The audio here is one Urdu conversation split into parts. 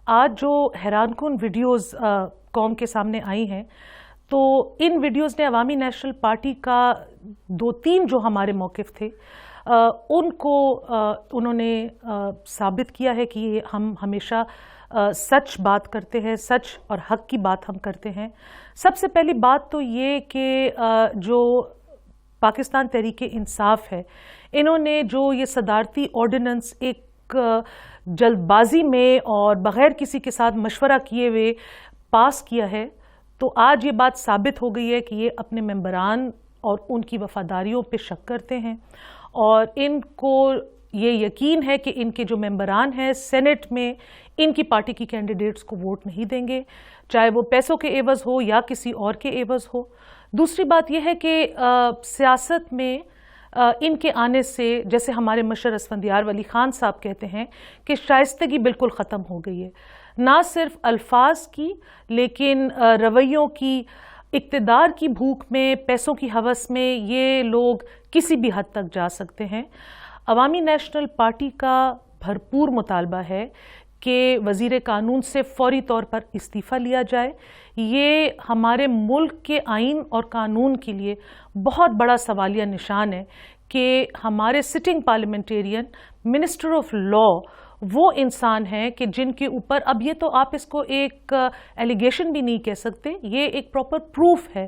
آج جو حیران کن ویڈیوز قوم کے سامنے آئی ہیں تو ان ویڈیوز نے عوامی نیشنل پارٹی کا دو تین جو ہمارے موقف تھے ان کو انہوں نے ثابت کیا ہے کہ ہم ہمیشہ سچ بات کرتے ہیں، سچ اور حق کی بات ہم کرتے ہیں۔ سب سے پہلی بات تو یہ کہ جو پاکستان تحریک انصاف ہے، انہوں نے جو یہ صدارتی آرڈیننس ایک جلد بازی میں اور بغیر کسی کے ساتھ مشورہ کیے ہوئے پاس کیا ہے، تو آج یہ بات ثابت ہو گئی ہے کہ یہ اپنے ممبران اور ان کی وفاداریوں پہ شک کرتے ہیں، اور ان کو یہ یقین ہے کہ ان کے جو ممبران ہیں سینٹ میں ان کی پارٹی کی کینڈیڈیٹس کو ووٹ نہیں دیں گے، چاہے وہ پیسوں کے عوض ہو یا کسی اور کے عوض ہو۔ دوسری بات یہ ہے کہ سیاست میں ان کے آنے سے، جیسے ہمارے مشر اسفندیار ولی خان صاحب کہتے ہیں کہ شائستگی بالکل ختم ہو گئی ہے، نہ صرف الفاظ کی لیکن رویوں کی، اقتدار کی بھوک میں، پیسوں کی ہوس میں یہ لوگ کسی بھی حد تک جا سکتے ہیں۔ عوامی نیشنل پارٹی کا بھرپور مطالبہ ہے کہ وزیر قانون سے فوری طور پر استعفیٰ لیا جائے۔ یہ ہمارے ملک کے آئین اور قانون کے لیے بہت بڑا سوالیہ نشان ہے کہ ہمارے sitting parliamentarian minister of law وہ انسان ہیں کہ جن کے اوپر اب یہ تو آپ اس کو ایک ایلیگیشن بھی نہیں کہہ سکتے، یہ ایک پراپر پروف ہے۔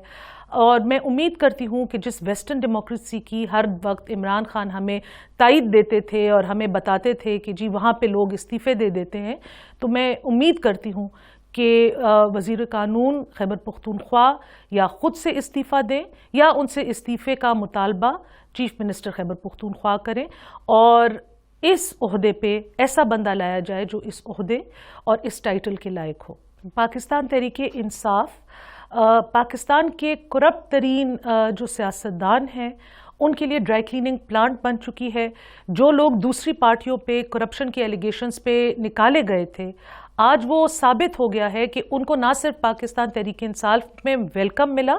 اور میں امید کرتی ہوں کہ جس ویسٹرن ڈیموکریسی کی ہر وقت عمران خان ہمیں تائید دیتے تھے اور ہمیں بتاتے تھے کہ جی وہاں پہ لوگ استعفے دے دیتے ہیں، تو میں امید کرتی ہوں کہ وزیر قانون خیبر پختونخوا یا خود سے استعفیٰ دیں یا ان سے استعفے کا مطالبہ چیف منسٹر خیبر پختونخوا کریں، اور اس عہدے پہ ایسا بندہ لایا جائے جو اس عہدے اور اس ٹائٹل کے لائق ہو۔ پاکستان تحریک انصاف پاکستان کے کرپٹ ترین جو سیاستدان ہیں ان کے لیے ڈرائی کلیننگ پلانٹ بن چکی ہے۔ جو لوگ دوسری پارٹیوں پہ کرپشن کے ایلیگیشنز پہ نکالے گئے تھے، آج وہ ثابت ہو گیا ہے کہ ان کو نہ صرف پاکستان تحریک انصاف میں ویلکم ملا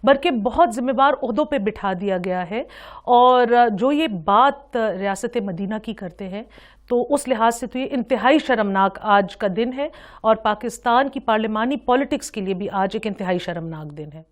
بلکہ بہت ذمہ دار عہدوں پہ بٹھا دیا گیا ہے، اور جو یہ بات ریاست مدینہ کی کرتے ہیں تو اس لحاظ سے تو یہ انتہائی شرمناک آج کا دن ہے، اور پاکستان کی پارلیمانی پولیٹکس کے لیے بھی آج ایک انتہائی شرمناک دن ہے۔